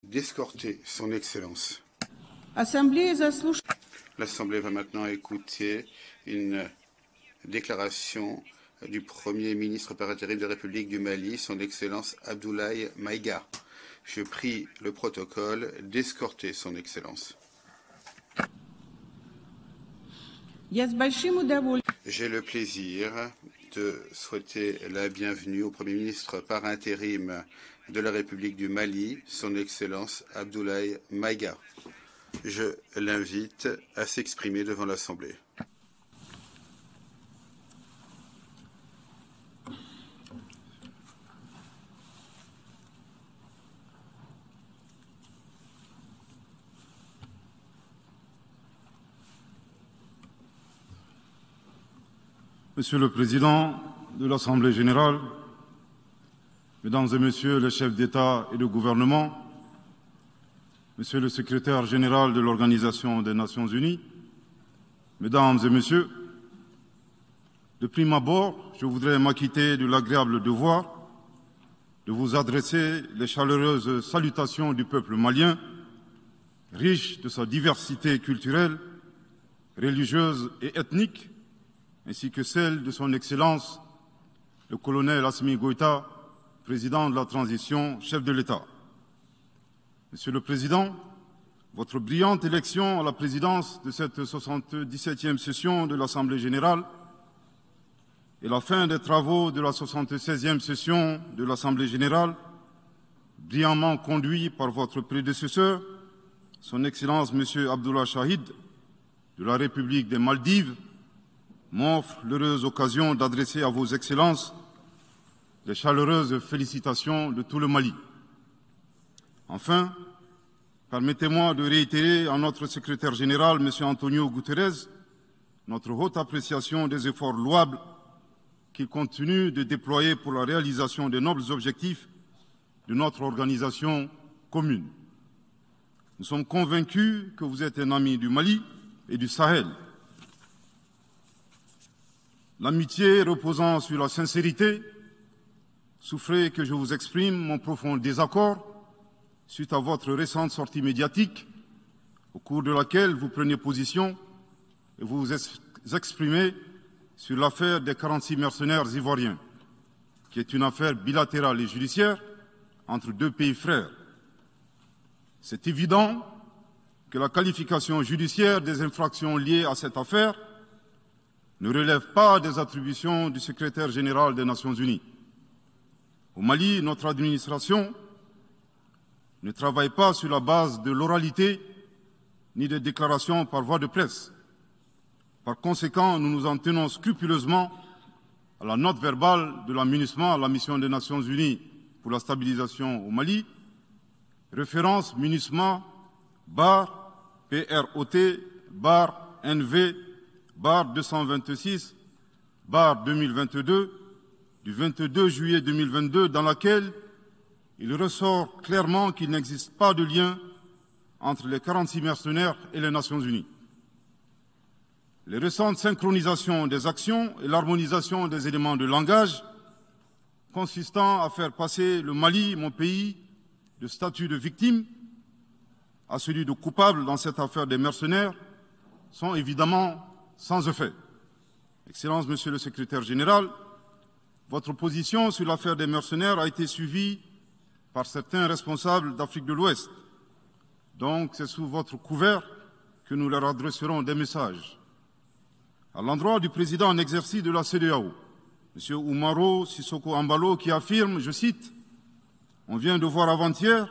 d'escorter son Excellence. L'Assemblée va maintenant écouter une déclaration du Premier ministre par intérim de la République du Mali, son Excellence Abdoulaye Maïga. Je prie le protocole d'escorter son Excellence. J'ai le plaisir de souhaiter la bienvenue au Premier ministre par intérim de la République du Mali, son Excellence Abdoulaye Maïga. Je l'invite à s'exprimer devant l'Assemblée. Monsieur le Président de l'Assemblée générale, Mesdames et Messieurs les chefs d'État et de gouvernement, Monsieur le Secrétaire général de l'Organisation des Nations unies, Mesdames et Messieurs, de prime abord, je voudrais m'acquitter de l'agréable devoir de vous adresser les chaleureuses salutations du peuple malien, riche de sa diversité culturelle, religieuse et ethnique, ainsi que celle de son Excellence, le colonel Assimi Goïta, président de la transition, chef de l'État. Monsieur le Président, votre brillante élection à la présidence de cette 77e session de l'Assemblée générale et la fin des travaux de la 76e session de l'Assemblée générale, brillamment conduit par votre prédécesseur, son Excellence M. Abdullah Shahid, de la République des Maldives, m'offre l'heureuse occasion d'adresser à vos excellences les chaleureuses félicitations de tout le Mali. Enfin, permettez-moi de réitérer à notre secrétaire général, M. Antonio Guterres, notre haute appréciation des efforts louables qu'il continue de déployer pour la réalisation des nobles objectifs de notre organisation commune. Nous sommes convaincus que vous êtes un ami du Mali et du Sahel. L'amitié reposant sur la sincérité, souffrez que je vous exprime mon profond désaccord suite à votre récente sortie médiatique, au cours de laquelle vous prenez position et vous exprimez sur l'affaire des 46 mercenaires ivoiriens, qui est une affaire bilatérale et judiciaire entre deux pays frères. C'est évident que la qualification judiciaire des infractions liées à cette affaire ne relève pas des attributions du secrétaire général des Nations unies. Au Mali, notre administration ne travaille pas sur la base de l'oralité ni des déclarations par voie de presse. Par conséquent, nous nous en tenons scrupuleusement à la note verbale de la MINUSMA, la mission des Nations unies pour la stabilisation au Mali, référence MINUSMA bar PROT bar NV bar 226 bar 2022 du 22 juillet 2022, dans laquelle il ressort clairement qu'il n'existe pas de lien entre les 46 mercenaires et les Nations unies. Les récentes synchronisations des actions et l'harmonisation des éléments de langage consistant à faire passer le Mali, mon pays, de statut de victime à celui de coupable dans cette affaire des mercenaires sont évidemment sans effet. Excellence, Monsieur le Secrétaire général, votre position sur l'affaire des mercenaires a été suivie par certains responsables d'Afrique de l'Ouest. Donc, c'est sous votre couvert que nous leur adresserons des messages. À l'endroit du président en exercice de la CEDEAO, M. Oumaro Sissoko Ambalo, qui affirme, je cite, « On vient de voir avant-hier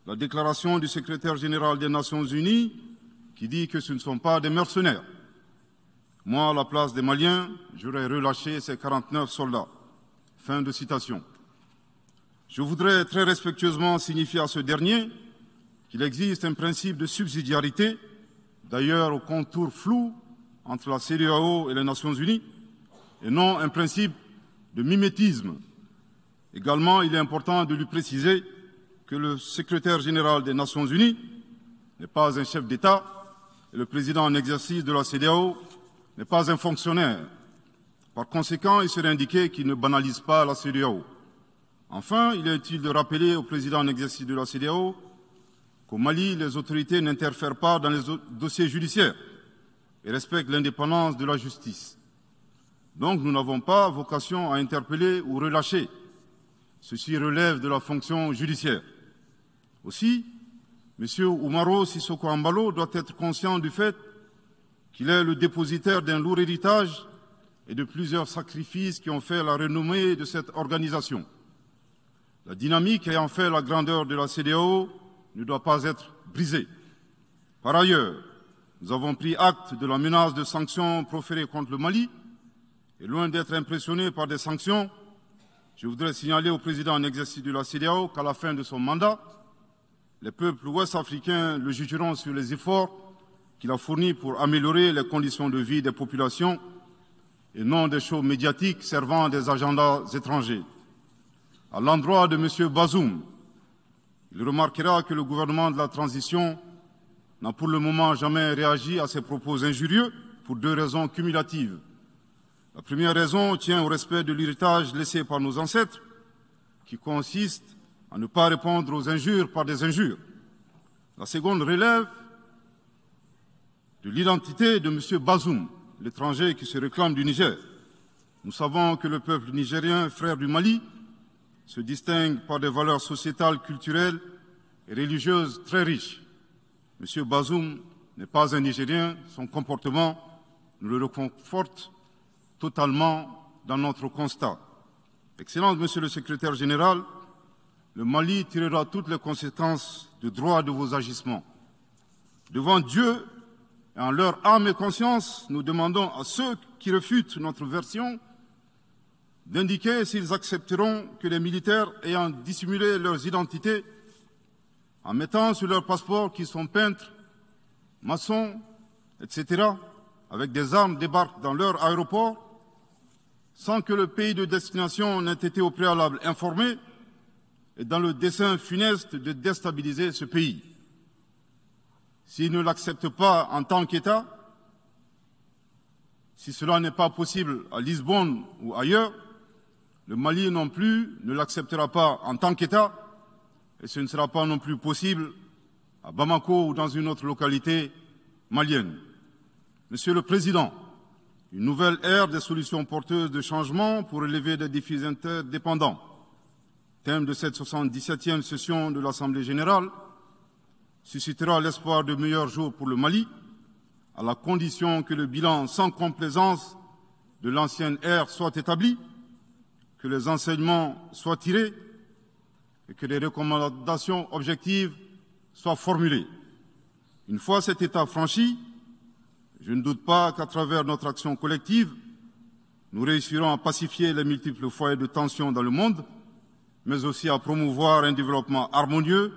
la déclaration du secrétaire général des Nations unies qui dit que ce ne sont pas des mercenaires. Moi, à la place des Maliens, j'aurais relâché ces 49 soldats. » Fin de citation. Je voudrais très respectueusement signifier à ce dernier qu'il existe un principe de subsidiarité, d'ailleurs au contour flou entre la CEDEAO et les Nations unies, et non un principe de mimétisme. Également, il est important de lui préciser que le secrétaire général des Nations unies n'est pas un chef d'État et le président en exercice de la CEDEAO n'est pas un fonctionnaire. Par conséquent, il serait indiqué qu'il ne banalise pas la CEDEAO. Enfin, il est utile de rappeler au président en exercice de la CEDEAO qu'au Mali, les autorités n'interfèrent pas dans les dossiers judiciaires et respectent l'indépendance de la justice. Donc nous n'avons pas vocation à interpeller ou relâcher. Ceci relève de la fonction judiciaire. Aussi, M. Oumaro Sissoko Embalo doit être conscient du fait qu'il est le dépositaire d'un lourd héritage et de plusieurs sacrifices qui ont fait la renommée de cette organisation. La dynamique ayant fait la grandeur de la CEDEAO ne doit pas être brisée. Par ailleurs, nous avons pris acte de la menace de sanctions proférées contre le Mali et loin d'être impressionnés par des sanctions, je voudrais signaler au président en exercice de la CEDEAO qu'à la fin de son mandat, les peuples ouest-africains le jugeront sur les efforts qu'il a fournis pour améliorer les conditions de vie des populations et non des shows médiatiques servant des agendas étrangers. À l'endroit de M. Bazoum, il remarquera que le gouvernement de la transition n'a pour le moment jamais réagi à ces propos injurieux pour deux raisons cumulatives. La première raison tient au respect de l'héritage laissé par nos ancêtres, qui consiste à ne pas répondre aux injures par des injures. La seconde relève de l'identité de M. Bazoum, l'étranger qui se réclame du Niger. Nous savons que le peuple nigérien, frère du Mali, se distingue par des valeurs sociétales, culturelles et religieuses très riches. M. Bazoum n'est pas un Nigérien, son comportement nous le reconforte totalement dans notre constat. Excellence, Monsieur le Secrétaire général, le Mali tirera toutes les conséquences de droit de vos agissements. Devant Dieu et en leur âme et conscience, nous demandons à ceux qui refutent notre version d'indiquer s'ils accepteront que les militaires ayant dissimulé leurs identités en mettant sur leur passeport qu'ils sont peintres, maçons, etc., avec des armes débarquent dans leur aéroport sans que le pays de destination n'ait été au préalable informé et dans le dessein funeste de déstabiliser ce pays. S'ils ne l'acceptent pas en tant qu'État, si cela n'est pas possible à Lisbonne ou ailleurs, le Mali non plus ne l'acceptera pas en tant qu'État et ce ne sera pas non plus possible à Bamako ou dans une autre localité malienne. Monsieur le Président, une nouvelle ère des solutions porteuses de changement pour relever des défis interdépendants. Thème de cette 77e session de l'Assemblée générale suscitera l'espoir de meilleurs jours pour le Mali, à la condition que le bilan sans complaisance de l'ancienne ère soit établi, que les enseignements soient tirés et que les recommandations objectives soient formulées. Une fois cet état franchi, je ne doute pas qu'à travers notre action collective, nous réussirons à pacifier les multiples foyers de tension dans le monde, mais aussi à promouvoir un développement harmonieux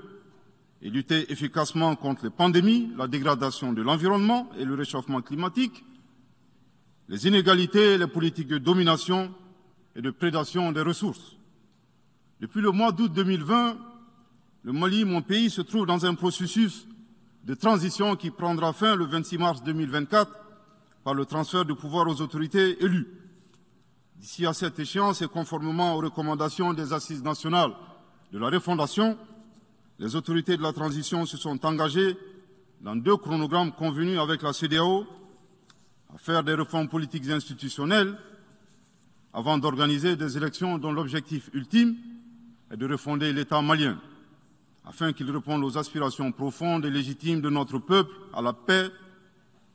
et lutter efficacement contre les pandémies, la dégradation de l'environnement et le réchauffement climatique, les inégalités et les politiques de domination et de prédation des ressources. Depuis le mois d'août 2020, le Mali, mon pays, se trouve dans un processus de transition qui prendra fin le 26 mars 2024 par le transfert de pouvoir aux autorités élues. D'ici à cette échéance et conformément aux recommandations des Assises nationales de la refondation, les autorités de la transition se sont engagées dans 2 chronogrammes convenus avec la CEDEAO à faire des réformes politiques et institutionnelles avant d'organiser des élections dont l'objectif ultime est de refonder l'État malien, afin qu'il réponde aux aspirations profondes et légitimes de notre peuple à la paix,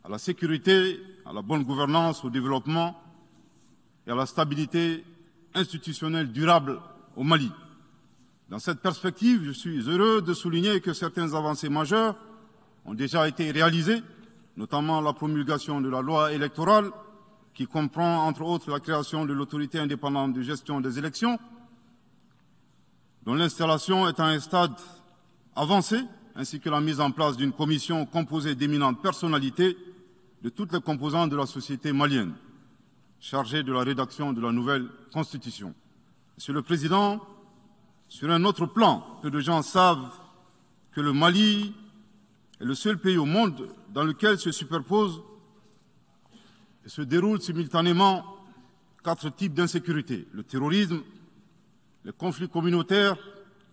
à la sécurité, à la bonne gouvernance, au développement et à la stabilité institutionnelle durable au Mali. Dans cette perspective, je suis heureux de souligner que certaines avancées majeures ont déjà été réalisées, notamment la promulgation de la loi électorale, qui comprend entre autres la création de l'autorité indépendante de gestion des élections, dont l'installation est à un stade avancé, ainsi que la mise en place d'une commission composée d'éminentes personnalités de toutes les composantes de la société malienne, chargée de la rédaction de la nouvelle Constitution. Monsieur le Président, sur un autre plan, peu de gens savent que le Mali est le seul pays au monde dans lequel se superposent et se déroulent simultanément 4 types d'insécurité: le terrorisme, les conflits communautaires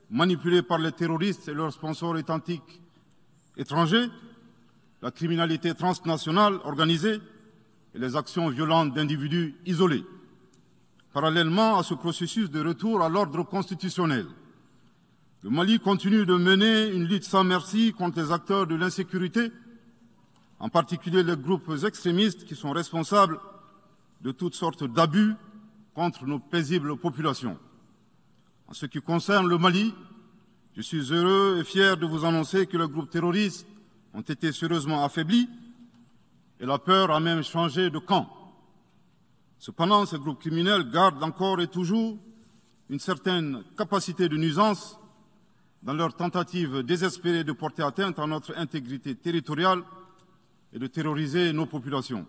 manipulés par les terroristes et leurs sponsors étatiques étrangers, la criminalité transnationale organisée et les actions violentes d'individus isolés. Parallèlement à ce processus de retour à l'ordre constitutionnel, le Mali continue de mener une lutte sans merci contre les acteurs de l'insécurité, en particulier les groupes extrémistes qui sont responsables de toutes sortes d'abus contre nos paisibles populations. En ce qui concerne le Mali, je suis heureux et fier de vous annoncer que les groupes terroristes ont été sérieusement affaiblis et la peur a même changé de camp. Cependant, ces groupes criminels gardent encore et toujours une certaine capacité de nuisance dans leur tentative désespérée de porter atteinte à notre intégrité territoriale et de terroriser nos populations.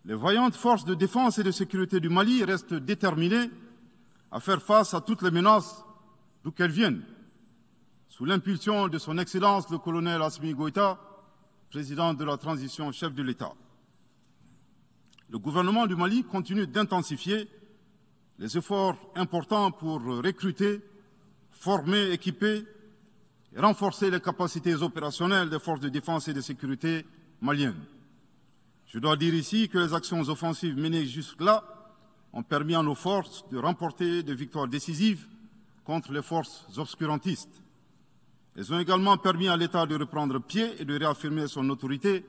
Les vaillantes forces de défense et de sécurité du Mali restent déterminées à faire face à toutes les menaces d'où qu'elles viennent, sous l'impulsion de son Excellence le colonel Assimi Goïta, président de la transition, chef de l'État. Le gouvernement du Mali continue d'intensifier les efforts importants pour recruter, former, équiper et renforcer les capacités opérationnelles des forces de défense et de sécurité maliennes. Je dois dire ici que les actions offensives menées jusque-là ont permis à nos forces de remporter des victoires décisives contre les forces obscurantistes. Elles ont également permis à l'État de reprendre pied et de réaffirmer son autorité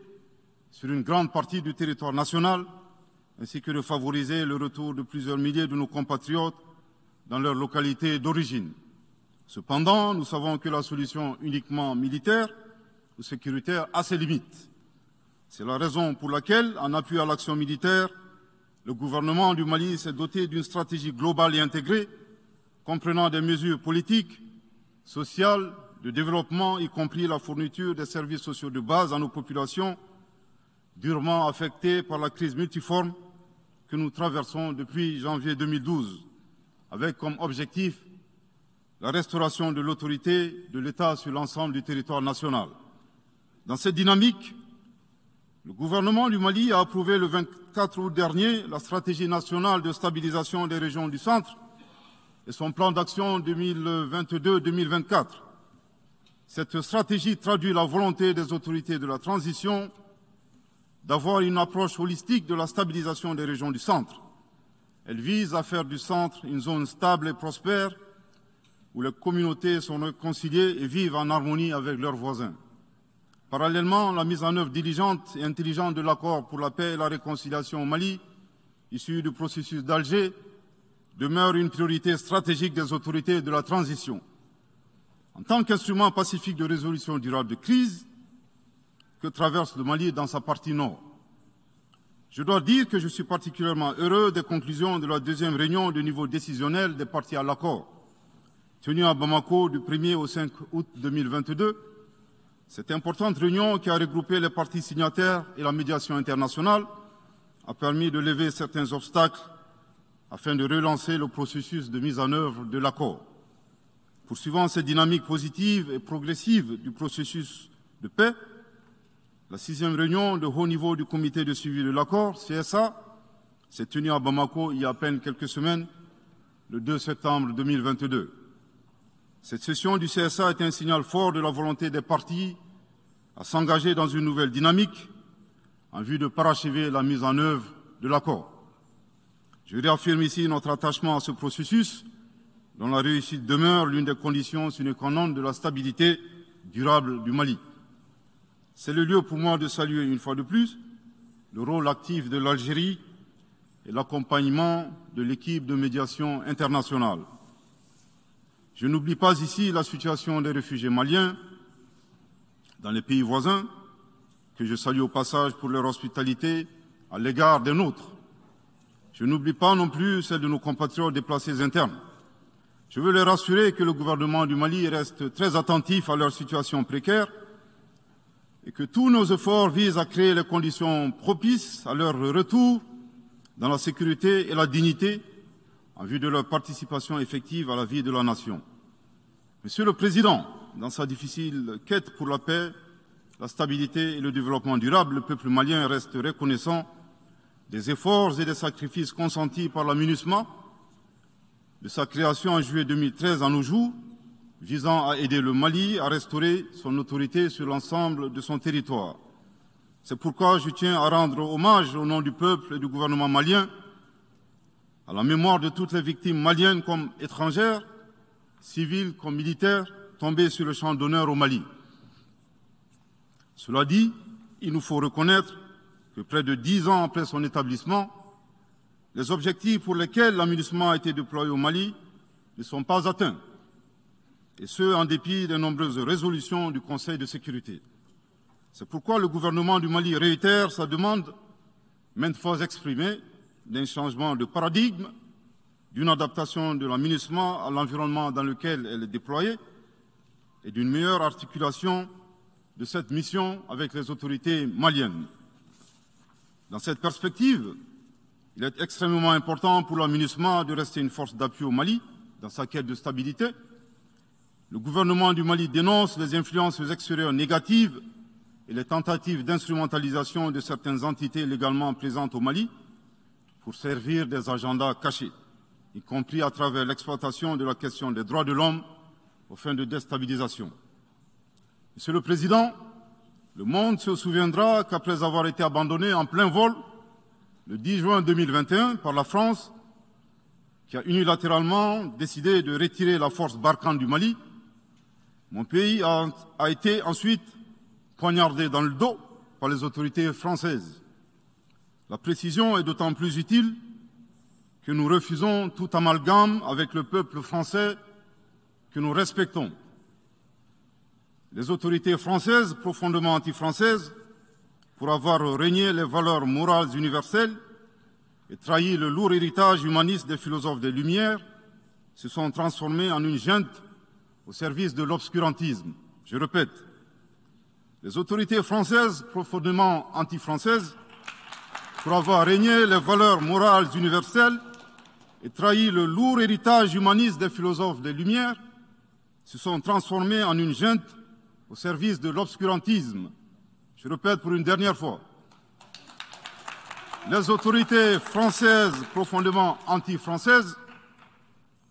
sur une grande partie du territoire national, ainsi que de favoriser le retour de plusieurs milliers de nos compatriotes dans leur localité d'origine. Cependant, nous savons que la solution uniquement militaire ou sécuritaire a ses limites. C'est la raison pour laquelle, en appui à l'action militaire, le gouvernement du Mali s'est doté d'une stratégie globale et intégrée, comprenant des mesures politiques, sociales, de développement, y compris la fourniture des services sociaux de base à nos populations, durement affectées par la crise multiforme que nous traversons depuis janvier 2012, avec comme objectif la restauration de l'autorité de l'État sur l'ensemble du territoire national. Dans cette dynamique, le gouvernement du Mali a approuvé le 24 août dernier la stratégie nationale de stabilisation des régions du centre et son plan d'action 2022-2024. Cette stratégie traduit la volonté des autorités de la transition d'avoir une approche holistique de la stabilisation des régions du centre. Elle vise à faire du centre une zone stable et prospère où les communautés sont réconciliées et vivent en harmonie avec leurs voisins. Parallèlement, la mise en œuvre diligente et intelligente de l'accord pour la paix et la réconciliation au Mali, issu du processus d'Alger, demeure une priorité stratégique des autorités de la transition. En tant qu'instrument pacifique de résolution durable de crise que traverse le Mali dans sa partie nord, je dois dire que je suis particulièrement heureux des conclusions de la deuxième réunion de niveau décisionnel des parties à l'accord, tenue à Bamako du 1er au 5 août 2022. Cette importante réunion qui a regroupé les parties signataires et la médiation internationale a permis de lever certains obstacles afin de relancer le processus de mise en œuvre de l'accord. Poursuivant cette dynamique positive et progressive du processus de paix, la 6e réunion de haut niveau du comité de suivi de l'accord, CSA, s'est tenue à Bamako il y a à peine quelques semaines, le 2 septembre 2022. Cette session du CSA est un signal fort de la volonté des parties à s'engager dans une nouvelle dynamique en vue de parachever la mise en œuvre de l'accord. Je réaffirme ici notre attachement à ce processus dont la réussite demeure l'une des conditions sine qua non de la stabilité durable du Mali. C'est le lieu pour moi de saluer une fois de plus le rôle actif de l'Algérie et l'accompagnement de l'équipe de médiation internationale. Je n'oublie pas ici la situation des réfugiés maliens dans les pays voisins, que je salue au passage pour leur hospitalité à l'égard des nôtres. Je n'oublie pas non plus celle de nos compatriotes déplacés internes. Je veux les rassurer que le gouvernement du Mali reste très attentif à leur situation précaire et que tous nos efforts visent à créer les conditions propices à leur retour dans la sécurité et la dignité en vue de leur participation effective à la vie de la nation. Monsieur le Président, dans sa difficile quête pour la paix, la stabilité et le développement durable, le peuple malien reste reconnaissant des efforts et des sacrifices consentis par la MINUSMA, de sa création en juillet 2013 à nos jours, visant à aider le Mali à restaurer son autorité sur l'ensemble de son territoire. C'est pourquoi je tiens à rendre hommage au nom du peuple et du gouvernement malien à la mémoire de toutes les victimes maliennes comme étrangères, civiles comme militaires, tombées sur le champ d'honneur au Mali. Cela dit, il nous faut reconnaître que près de 10 ans après son établissement, les objectifs pour lesquels l'AMINUSMA a été déployé au Mali ne sont pas atteints, et ce, en dépit des nombreuses résolutions du Conseil de sécurité. C'est pourquoi le gouvernement du Mali réitère sa demande, maintes fois exprimée, d'un changement de paradigme, d'une adaptation de l'AMINUSMA à l'environnement dans lequel elle est déployée et d'une meilleure articulation de cette mission avec les autorités maliennes. Dans cette perspective, il est extrêmement important pour l'AMINUSMA de rester une force d'appui au Mali dans sa quête de stabilité. Le gouvernement du Mali dénonce les influences extérieures négatives et les tentatives d'instrumentalisation de certaines entités légalement présentes au Mali pour servir des agendas cachés, y compris à travers l'exploitation de la question des droits de l'homme aux fins de déstabilisation. Monsieur le Président, le monde se souviendra qu'après avoir été abandonné en plein vol le 10 juin 2021 par la France, qui a unilatéralement décidé de retirer la force Barkhane du Mali, mon pays a été ensuite poignardé dans le dos par les autorités françaises. La précision est d'autant plus utile que nous refusons tout amalgame avec le peuple français que nous respectons. Les autorités françaises, profondément anti-françaises, pour avoir régné les valeurs morales universelles et trahi le lourd héritage humaniste des philosophes des Lumières, se sont transformées en une junte au service de l'obscurantisme. Je répète, les autorités françaises, profondément anti-françaises, pour avoir régné les valeurs morales universelles et trahi le lourd héritage humaniste des philosophes des Lumières, se sont transformées en une junte au service de l'obscurantisme. Je répète pour une dernière fois. Les autorités françaises, profondément anti-françaises,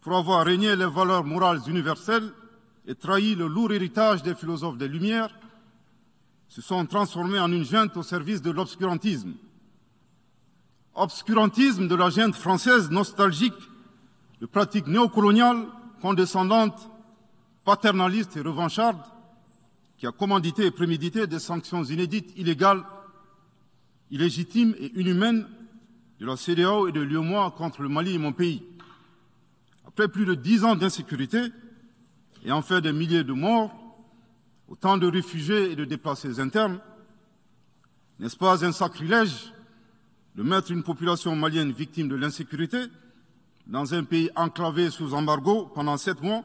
pour avoir régné les valeurs morales universelles et trahi le lourd héritage des philosophes des Lumières, se sont transformées en une junte au service de l'obscurantisme. Obscurantisme de la junte française nostalgique de pratiques néocoloniales, condescendantes, paternalistes et revanchardes, qui a commandité et prémédité des sanctions inédites, illégales, illégitimes et inhumaines de la CEDEAO et de l'UEMOA contre le Mali et mon pays. Après plus de 10 ans d'insécurité et en fait des milliers de morts, autant de réfugiés et de déplacés internes, n'est-ce pas un sacrilège de mettre une population malienne victime de l'insécurité dans un pays enclavé sous embargo pendant 7 mois,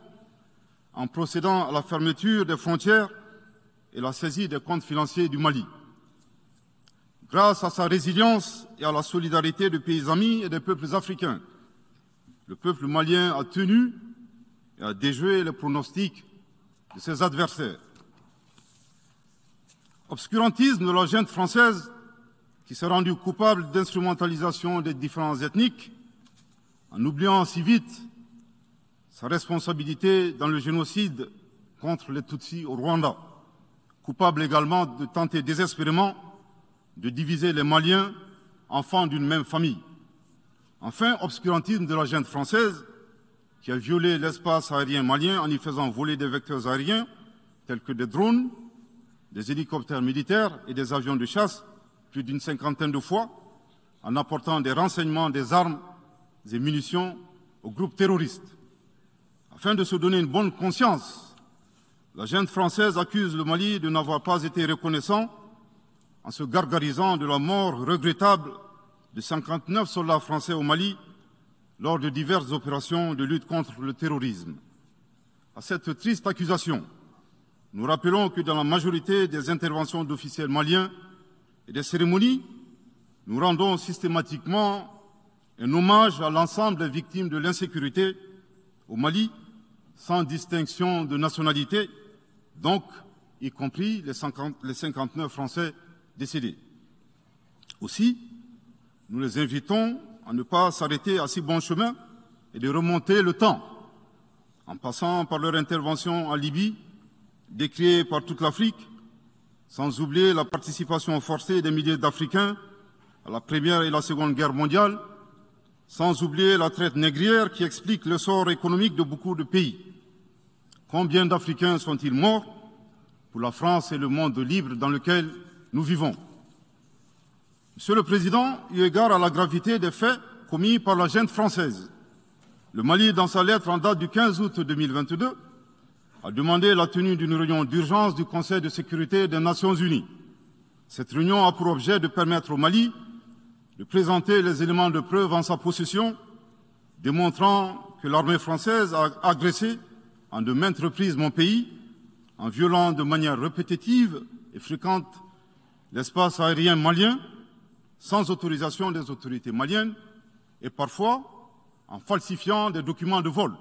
en procédant à la fermeture des frontières et la saisie des comptes financiers du Mali. Grâce à sa résilience et à la solidarité de pays amis et des peuples africains, le peuple malien a tenu et a déjoué les pronostics de ses adversaires. Obscurantisme de la junte française qui s'est rendue coupable d'instrumentalisation des différences ethniques, en oubliant si vite sa responsabilité dans le génocide contre les Tutsis au Rwanda, coupable également de tenter désespérément de diviser les Maliens, enfants d'une même famille. Enfin, obscurantisme de la junte française qui a violé l'espace aérien malien en y faisant voler des vecteurs aériens tels que des drones, des hélicoptères militaires et des avions de chasse plus d'une 50aine de fois, en apportant des renseignements, des armes et munitions aux groupes terroristes. Afin de se donner une bonne conscience, la junte française accuse le Mali de n'avoir pas été reconnaissant en se gargarisant de la mort regrettable de 59 soldats français au Mali lors de diverses opérations de lutte contre le terrorisme. À cette triste accusation, nous rappelons que dans la majorité des interventions d'officiels maliens et des cérémonies, nous rendons systématiquement un hommage à l'ensemble des victimes de l'insécurité au Mali, sans distinction de nationalité, donc y compris les 59 Français décédés. Aussi, nous les invitons à ne pas s'arrêter à si bon chemin et de remonter le temps, en passant par leur intervention en Libye, décriée par toute l'Afrique, sans oublier la participation forcée des milliers d'Africains à la Première et la Seconde Guerre mondiale, sans oublier la traite négrière qui explique le sort économique de beaucoup de pays. Combien d'Africains sont-ils morts pour la France et le monde libre dans lequel nous vivons? Monsieur le Président, eu égard à la gravité des faits commis par la junte française, le Mali, dans sa lettre en date du 15 août 2022, a demandé la tenue d'une réunion d'urgence du Conseil de sécurité des Nations Unies. Cette réunion a pour objet de permettre au Mali de présenter les éléments de preuve en sa possession, démontrant que l'armée française a agressé en de maintes reprises mon pays, en violant de manière répétitive et fréquente l'espace aérien malien, sans autorisation des autorités maliennes, et parfois en falsifiant des documents de vol.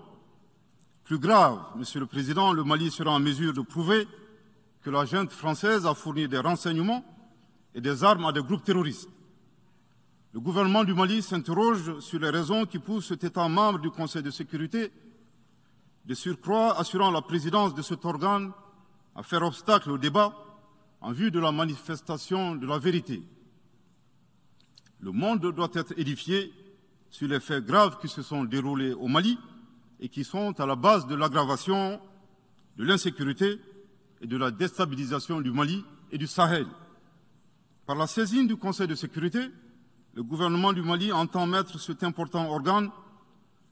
Plus grave, Monsieur le Président, le Mali sera en mesure de prouver que la junte française a fourni des renseignements et des armes à des groupes terroristes. Le gouvernement du Mali s'interroge sur les raisons qui poussent cet État membre du Conseil de sécurité, de surcroît assurant la présidence de cet organe, à faire obstacle au débat en vue de la manifestation de la vérité. Le monde doit être édifié sur les faits graves qui se sont déroulés au Mali et qui sont à la base de l'aggravation de l'insécurité et de la déstabilisation du Mali et du Sahel. Par la saisine du Conseil de sécurité, le gouvernement du Mali entend mettre cet important organe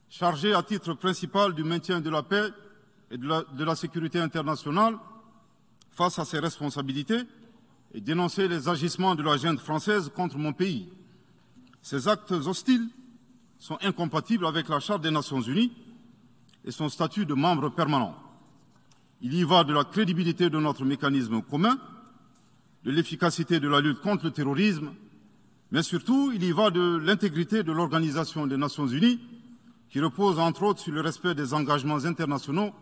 chargé à titre principal du maintien de la paix et de la sécurité internationale face à ses responsabilités et dénoncer les agissements de la junte française contre mon pays. Ces actes hostiles sont incompatibles avec la Charte des Nations Unies et son statut de membre permanent. Il y va de la crédibilité de notre mécanisme commun, de l'efficacité de la lutte contre le terrorisme, mais surtout, il y va de l'intégrité de l'Organisation des Nations Unies, qui repose entre autres sur le respect des engagements internationaux,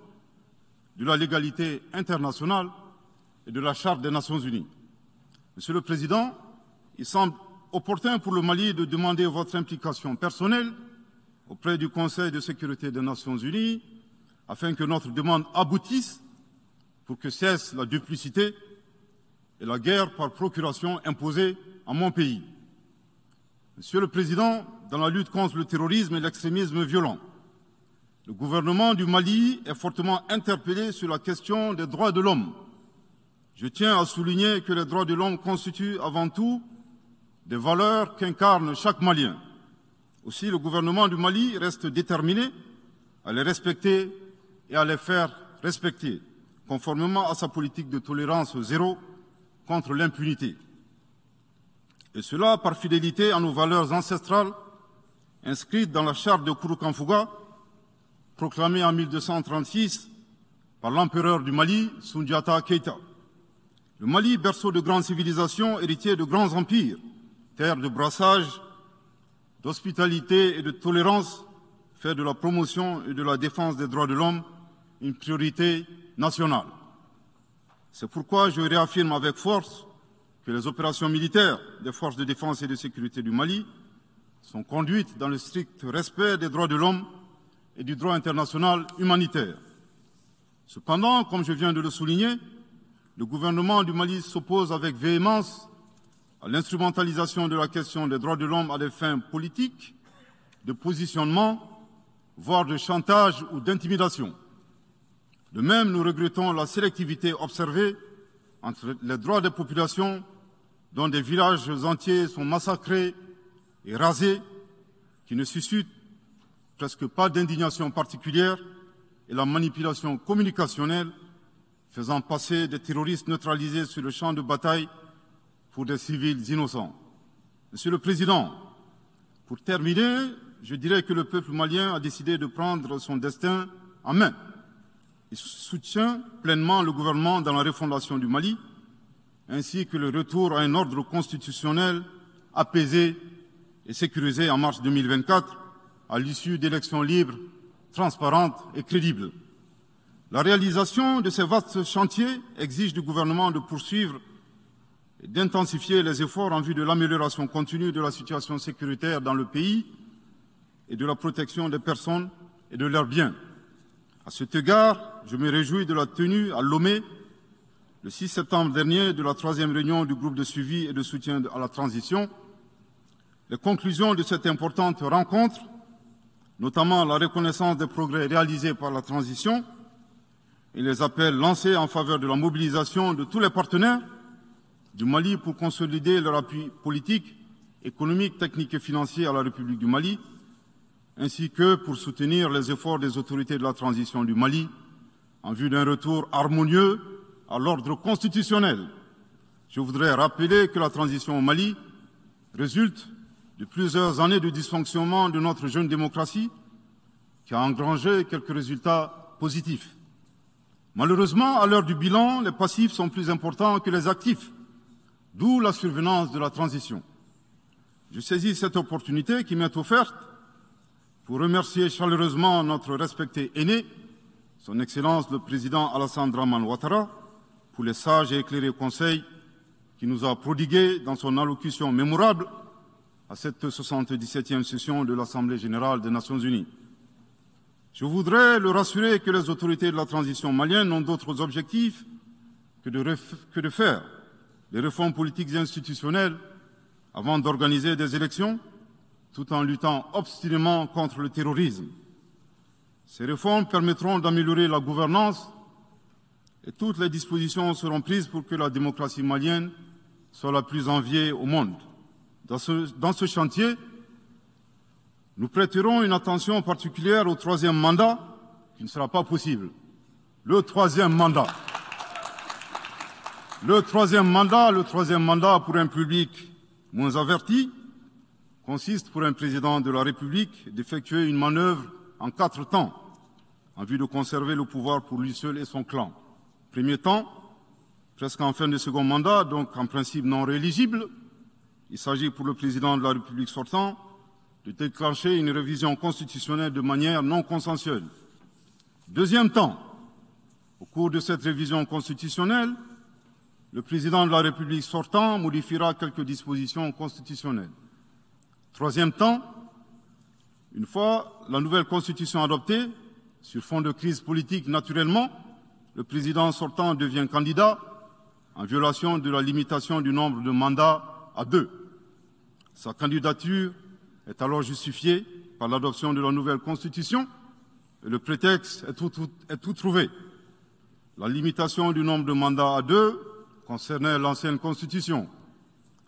de la légalité internationale et de la Charte des Nations Unies. Monsieur le Président, il semble opportun pour le Mali de demander votre implication personnelle auprès du Conseil de sécurité des Nations Unies afin que notre demande aboutisse pour que cesse la duplicité et la guerre par procuration imposée à mon pays. Monsieur le Président, dans la lutte contre le terrorisme et l'extrémisme violent, le gouvernement du Mali est fortement interpellé sur la question des droits de l'homme. Je tiens à souligner que les droits de l'homme constituent avant tout des valeurs qu'incarne chaque Malien. Aussi, le gouvernement du Mali reste déterminé à les respecter et à les faire respecter, conformément à sa politique de tolérance zéro contre l'impunité. Et cela par fidélité à nos valeurs ancestrales inscrites dans la charte de Kouroukanfouga, proclamée en 1236 par l'empereur du Mali, Soundiata Keïta. Le Mali, berceau de grandes civilisations, héritier de grands empires, terre de brassage, d'hospitalité et de tolérance, fait de la promotion et de la défense des droits de l'homme une priorité nationale. C'est pourquoi je réaffirme avec force que les opérations militaires des forces de défense et de sécurité du Mali sont conduites dans le strict respect des droits de l'homme et du droit international humanitaire. Cependant, comme je viens de le souligner, le gouvernement du Mali s'oppose avec véhémence à l'instrumentalisation de la question des droits de l'homme à des fins politiques, de positionnement, voire de chantage ou d'intimidation. De même, nous regrettons la sélectivité observée entre les droits des populations dont des villages entiers sont massacrés et rasés, qui ne suscitent presque pas d'indignation particulière, et la manipulation communicationnelle faisant passer des terroristes neutralisés sur le champ de bataille pour des civils innocents. Monsieur le Président, pour terminer, je dirais que le peuple malien a décidé de prendre son destin en main. Il soutient pleinement le gouvernement dans la refondation du Mali, ainsi que le retour à un ordre constitutionnel apaisé et sécurisé en mars 2024, à l'issue d'élections libres, transparentes et crédibles. La réalisation de ces vastes chantiers exige du gouvernement de poursuivre et d'intensifier les efforts en vue de l'amélioration continue de la situation sécuritaire dans le pays et de la protection des personnes et de leurs biens. À cet égard, je me réjouis de la tenue à Lomé, le 6 septembre dernier, de la 3e réunion du groupe de suivi et de soutien à la transition. Les conclusions de cette importante rencontre, notamment la reconnaissance des progrès réalisés par la transition et les appels lancés en faveur de la mobilisation de tous les partenaires du Mali pour consolider leur appui politique, économique, technique et financier à la République du Mali, ainsi que pour soutenir les efforts des autorités de la transition du Mali en vue d'un retour harmonieux à l'ordre constitutionnel. Je voudrais rappeler que la transition au Mali résulte de plusieurs années de dysfonctionnement de notre jeune démocratie qui a engrangé quelques résultats positifs. Malheureusement, à l'heure du bilan, les passifs sont plus importants que les actifs, d'où la survenance de la transition. Je saisis cette opportunité qui m'est offerte pour remercier chaleureusement notre respecté aîné, son Excellence le Président Alassane Dramane Ouattara, pour les sages et éclairés conseils qu'il nous a prodigués dans son allocution mémorable à cette 77e session de l'Assemblée générale des Nations unies. Je voudrais le rassurer que les autorités de la transition malienne n'ont d'autres objectifs que de faire des réformes politiques et institutionnelles avant d'organiser des élections, tout en luttant obstinément contre le terrorisme. Ces réformes permettront d'améliorer la gouvernance et toutes les dispositions seront prises pour que la démocratie malienne soit la plus enviée au monde. Dans ce chantier, nous prêterons une attention particulière au 3e mandat, qui ne sera pas possible. Le troisième mandat pour un public moins averti consiste pour un président de la République d'effectuer une manœuvre en 4 temps, en vue de conserver le pouvoir pour lui seul et son clan. Premier temps, presque en fin de second mandat, donc en principe non rééligible, il s'agit pour le président de la République sortant de déclencher une révision constitutionnelle de manière non consensuelle. Deuxième temps, au cours de cette révision constitutionnelle, le président de la République sortant modifiera quelques dispositions constitutionnelles. Troisième temps, une fois la nouvelle constitution adoptée, sur fond de crise politique naturellement, le président sortant devient candidat en violation de la limitation du nombre de mandats à 2. Sa candidature est alors justifiée par l'adoption de la nouvelle constitution et le prétexte est tout trouvé. La limitation du nombre de mandats à 2 concernait l'ancienne constitution.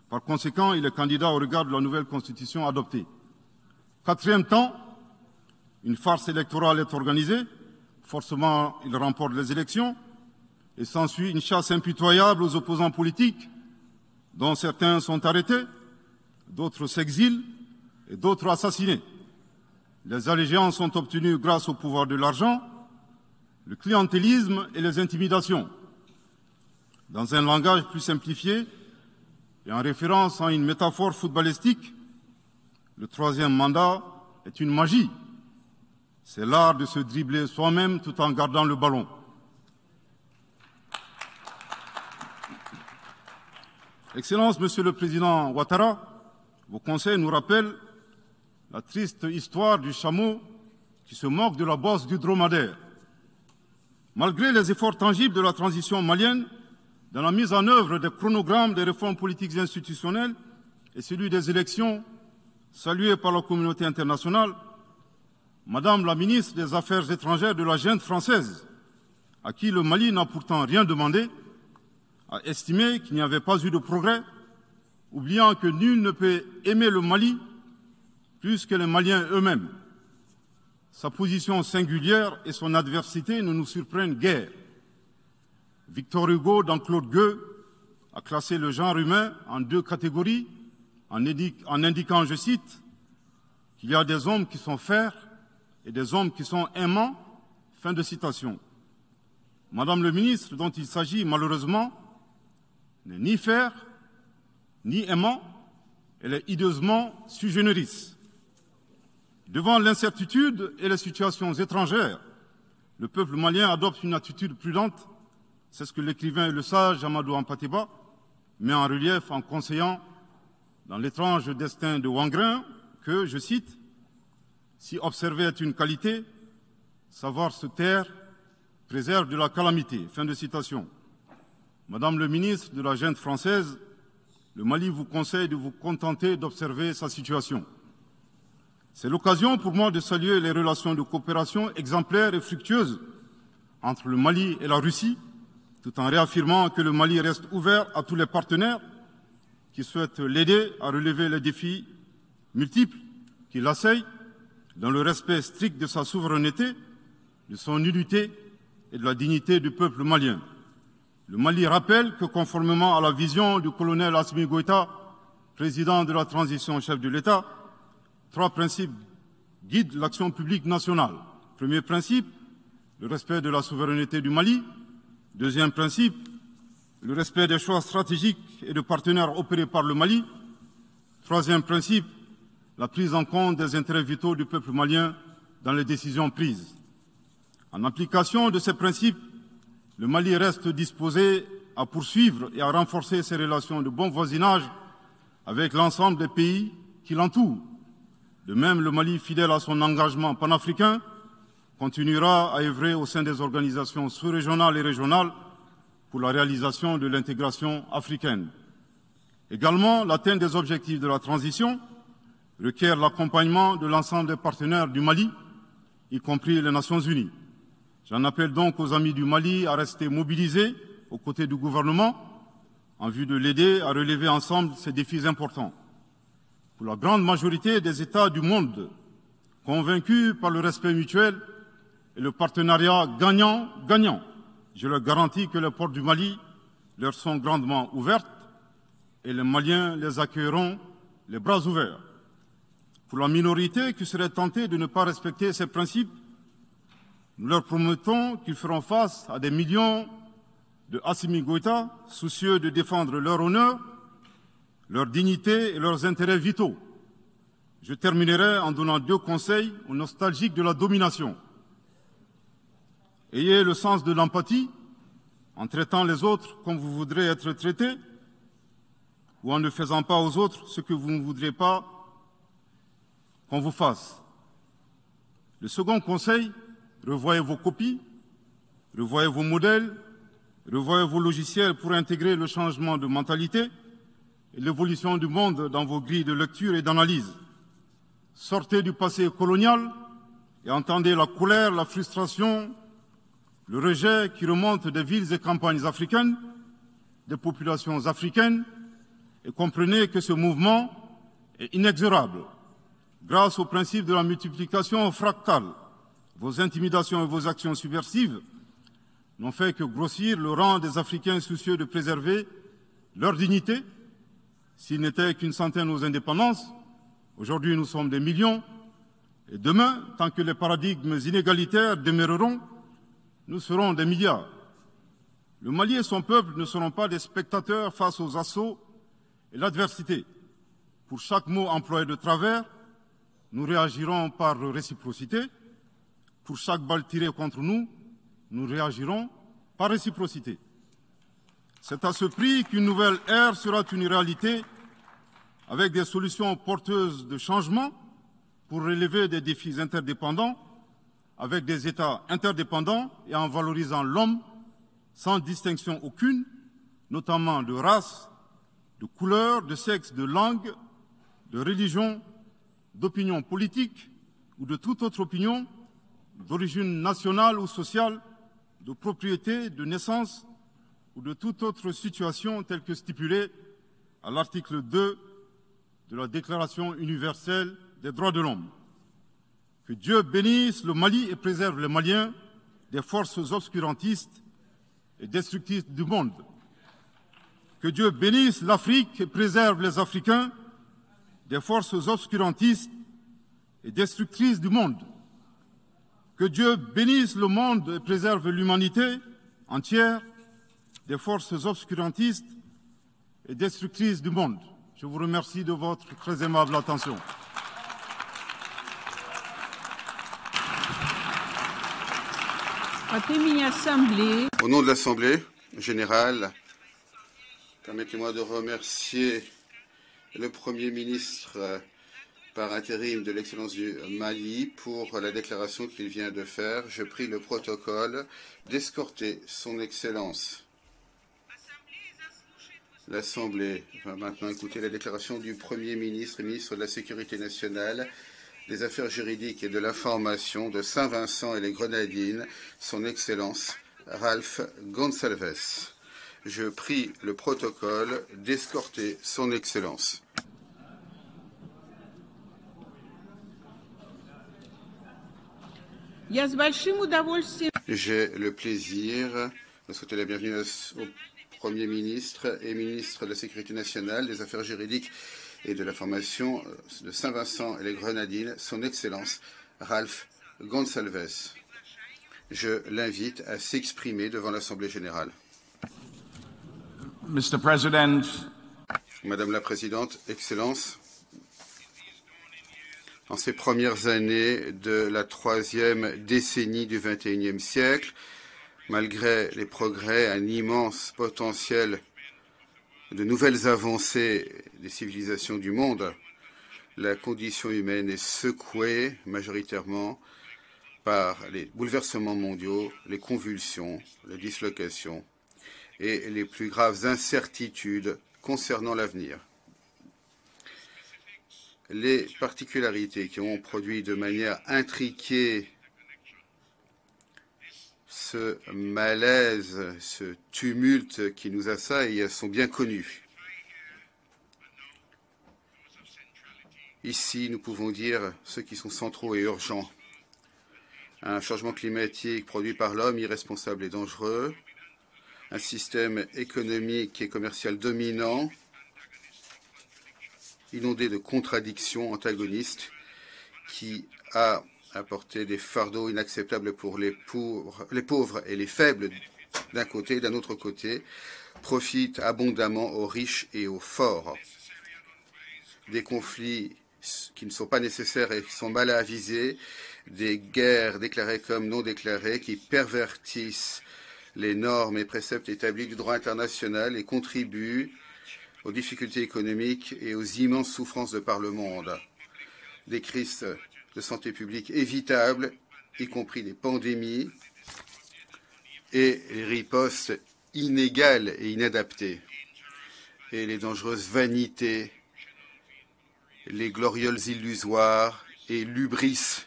Par conséquent, il est candidat au regard de la nouvelle constitution adoptée. Quatrième temps, une farce électorale est organisée. Forcément, il remporte les élections et s'ensuit une chasse impitoyable aux opposants politiques, dont certains sont arrêtés, d'autres s'exilent et d'autres assassinés. Les allégeances sont obtenues grâce au pouvoir de l'argent, le clientélisme et les intimidations. Dans un langage plus simplifié et en référence à une métaphore footballistique, le 3e mandat est une magie. C'est l'art de se dribbler soi-même tout en gardant le ballon. Excellence, Monsieur le Président Ouattara, vos conseils nous rappellent la triste histoire du chameau qui se moque de la bosse du dromadaire. Malgré les efforts tangibles de la transition malienne, dans la mise en œuvre des chronogrammes des réformes politiques et institutionnelles et celui des élections, salués par la communauté internationale, Madame la ministre des Affaires étrangères de la junte française, à qui le Mali n'a pourtant rien demandé, a estimé qu'il n'y avait pas eu de progrès, oubliant que nul ne peut aimer le Mali plus que les Maliens eux-mêmes. Sa position singulière et son adversité ne nous surprennent guère. Victor Hugo, dans Claude Gueux, a classé le genre humain en 2 catégories, en indiquant, je cite, qu'il y a des hommes qui sont fers et des hommes qui sont aimants. Fin de citation. Madame le ministre, dont il s'agit malheureusement, n'est ni fer, ni aimant, elle est hideusement sui generis. Devant l'incertitude et les situations étrangères, le peuple malien adopte une attitude prudente. C'est ce que l'écrivain et le sage Amadou Hampâté-Bâ met en relief en conseillant dans l'étrange destin de Wangrin que, je cite, « Si observer est une qualité, Savoir se taire préserve de la calamité. Fin de citation. Madame le ministre de la Junte française, le Mali vous conseille de vous contenter d'observer sa situation. C'est l'occasion pour moi de saluer les relations de coopération exemplaires et fructueuses entre le Mali et la Russie, tout en réaffirmant que le Mali reste ouvert à tous les partenaires qui souhaitent l'aider à relever les défis multiples qui l'assaillent, dans le respect strict de sa souveraineté, de son unité et de la dignité du peuple malien. Le Mali rappelle que, conformément à la vision du colonel Assimi Goïta, président de la transition chef de l'État, 3 principes guident l'action publique nationale. Premier principe, le respect de la souveraineté du Mali. Deuxième principe, le respect des choix stratégiques et de partenaires opérés par le Mali. Troisième principe, la prise en compte des intérêts vitaux du peuple malien dans les décisions prises. En application de ces principes, le Mali reste disposé à poursuivre et à renforcer ses relations de bon voisinage avec l'ensemble des pays qui l'entourent. De même, le Mali, fidèle à son engagement panafricain, continuera à œuvrer au sein des organisations sous-régionales et régionales pour la réalisation de l'intégration africaine. Également, l'atteinte des objectifs de la transition requiert l'accompagnement de l'ensemble des partenaires du Mali, y compris les Nations Unies. J'en appelle donc aux amis du Mali à rester mobilisés aux côtés du gouvernement en vue de l'aider à relever ensemble ces défis importants. Pour la grande majorité des États du monde, convaincus par le respect mutuel et le partenariat gagnant-gagnant, je leur garantis que les portes du Mali leur sont grandement ouvertes et les Maliens les accueilleront les bras ouverts. Pour la minorité qui serait tentée de ne pas respecter ces principes, nous leur promettons qu'ils feront face à des millions de Assimi Goïta, soucieux de défendre leur honneur, leur dignité et leurs intérêts vitaux. Je terminerai en donnant 2 conseils aux nostalgiques de la domination. Ayez le sens de l'empathie en traitant les autres comme vous voudrez être traités ou en ne faisant pas aux autres ce que vous ne voudrez pas qu'on vous fasse. Le second conseil, revoyez vos copies, revoyez vos modèles, revoyez vos logiciels pour intégrer le changement de mentalité et l'évolution du monde dans vos grilles de lecture et d'analyse. Sortez du passé colonial et entendez la colère, la frustration, le rejet qui remonte des villes et campagnes africaines, des populations africaines, et comprenez que ce mouvement est inexorable. Grâce au principe de la multiplication fractale, vos intimidations et vos actions subversives n'ont fait que grossir le rang des Africains soucieux de préserver leur dignité. S'il n'était qu'une centaine aux indépendances, aujourd'hui nous sommes des millions, et demain, tant que les paradigmes inégalitaires demeureront, nous serons des milliards. Le Mali et son peuple ne seront pas des spectateurs face aux assauts et l'adversité. Pour chaque mot employé de travers, nous réagirons par réciprocité. Pour chaque balle tirée contre nous, nous réagirons par réciprocité. C'est à ce prix qu'une nouvelle ère sera une réalité avec des solutions porteuses de changement pour relever des défis interdépendants, avec des États interdépendants et en valorisant l'homme sans distinction aucune, notamment de race, de couleur, de sexe, de langue, de religion, d'opinion politique ou de toute autre opinion, d'origine nationale ou sociale, de propriété, de naissance ou de toute autre situation telle que stipulée à l'article 2 de la Déclaration universelle des droits de l'homme. Que Dieu bénisse le Mali et préserve les Maliens des forces obscurantistes et destructrices du monde. Que Dieu bénisse l'Afrique et préserve les Africains des forces obscurantistes et destructrices du monde. Que Dieu bénisse le monde et préserve l'humanité entière des forces obscurantistes et destructrices du monde. Je vous remercie de votre très aimable attention. Au nom de l'Assemblée générale, permettez-moi de remercier le Premier ministre par intérim de l'Excellence du Mali pour la déclaration qu'il vient de faire. Je prie le protocole d'escorter Son Excellence. L'Assemblée va maintenant écouter la déclaration du Premier ministre et ministre de la Sécurité nationale, des Affaires juridiques et de l'Information de Saint-Vincent et les Grenadines, Son Excellence Ralph Gonsalves. Je prie le protocole d'escorter Son Excellence. J'ai le plaisir de souhaiter la bienvenue au Premier ministre et ministre de la Sécurité nationale, des Affaires juridiques et de l'Information de Saint-Vincent et les Grenadines, Son Excellence Ralph Gonsalves. Je l'invite à s'exprimer devant l'Assemblée générale. Mr. President, Madame la Présidente, Excellences, en ces premières années de la troisième décennie du XXIe siècle, malgré les progrès, un immense potentiel de nouvelles avancées des civilisations du monde, la condition humaine est secouée majoritairement par les bouleversements mondiaux, les convulsions, les dislocations et les plus graves incertitudes concernant l'avenir. Les particularités qui ont produit de manière intriquée ce malaise, ce tumulte qui nous assaille sont bien connus. Ici, nous pouvons dire ceux qui sont centraux et urgents. Un changement climatique produit par l'homme, irresponsable et dangereux. Un système économique et commercial dominant, inondé de contradictions antagonistes, qui a apporté des fardeaux inacceptables pour les pauvres et les faibles d'un côté, et d'un autre côté, profite abondamment aux riches et aux forts. Des conflits qui ne sont pas nécessaires et qui sont mal avisés, des guerres déclarées comme non déclarées qui pervertissent les normes et préceptes établis du droit international et contribuent aux difficultés économiques et aux immenses souffrances de par le monde. Des crises de santé publique évitables, y compris des pandémies, et les ripostes inégales et inadaptées, et les dangereuses vanités, les glorioles illusoires et l'hubris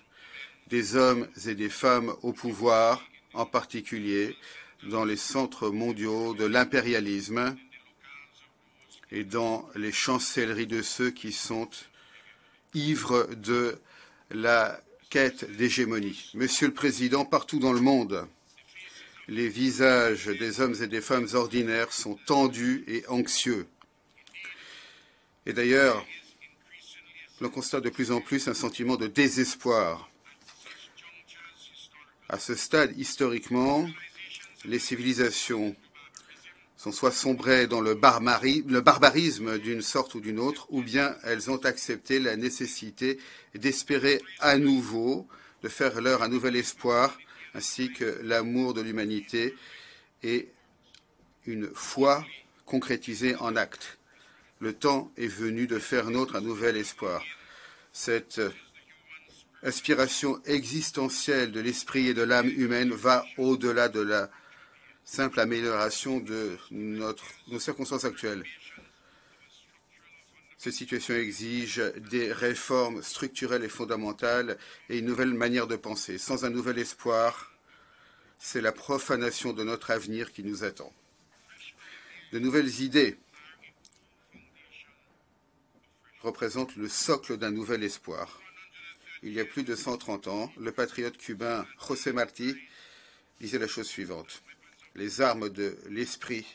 des hommes et des femmes au pouvoir, en particulier dans les centres mondiaux de l'impérialisme et dans les chancelleries de ceux qui sont ivres de la quête d'hégémonie. Monsieur le Président, partout dans le monde, les visages des hommes et des femmes ordinaires sont tendus et anxieux. Et d'ailleurs, l'on constate de plus en plus un sentiment de désespoir. À ce stade, historiquement, les civilisations sont soit sombrées dans le barbarisme d'une sorte ou d'une autre, ou bien elles ont accepté la nécessité d'espérer à nouveau, de faire leur un nouvel espoir, ainsi que l'amour de l'humanité et une foi concrétisée en actes. Le temps est venu de faire nôtre un nouvel espoir. Cette aspiration existentielle de l'esprit et de l'âme humaine va au-delà de la simple amélioration de nos circonstances actuelles. Cette situation exige des réformes structurelles et fondamentales et une nouvelle manière de penser. Sans un nouvel espoir, c'est la profanation de notre avenir qui nous attend. De nouvelles idées représentent le socle d'un nouvel espoir. Il y a plus de 130 ans, le patriote cubain José Martí disait la chose suivante. Les armes de l'esprit